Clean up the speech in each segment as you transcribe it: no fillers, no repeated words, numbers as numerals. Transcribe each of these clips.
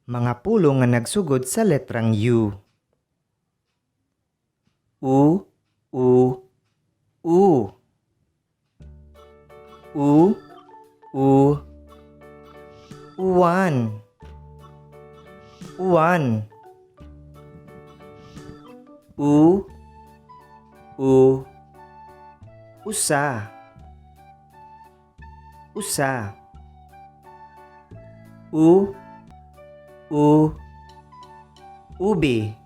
Mga pulo nga nagsugod sa letrang U. U, U, U. U, U, uwan. Uwan. U, U, usa. Usa. U, U, ube.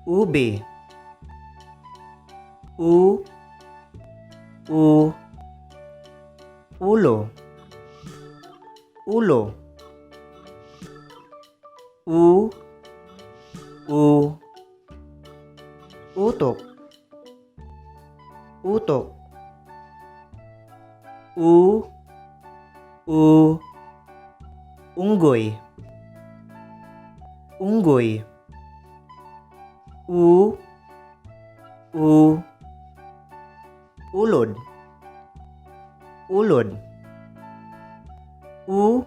Ube. U, U, ulo. Ulo. U, U, utok. Utok. U, U, unggoy. Unggoy. U, U, ulod. Ulod. U,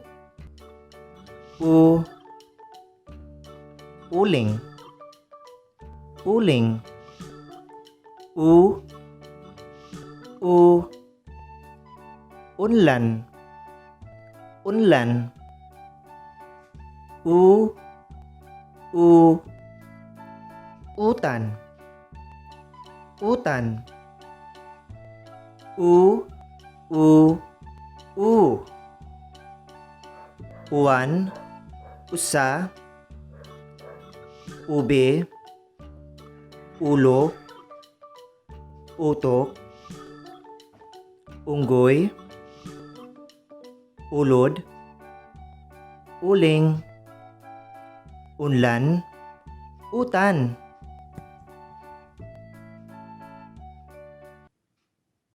U, uling. Uling. U, U, unlan. Unlan. U, U, utan. Utan. U, U, uwan, usa, ube, ulo, utok, unggoy, ulod, uling, unlan, utan.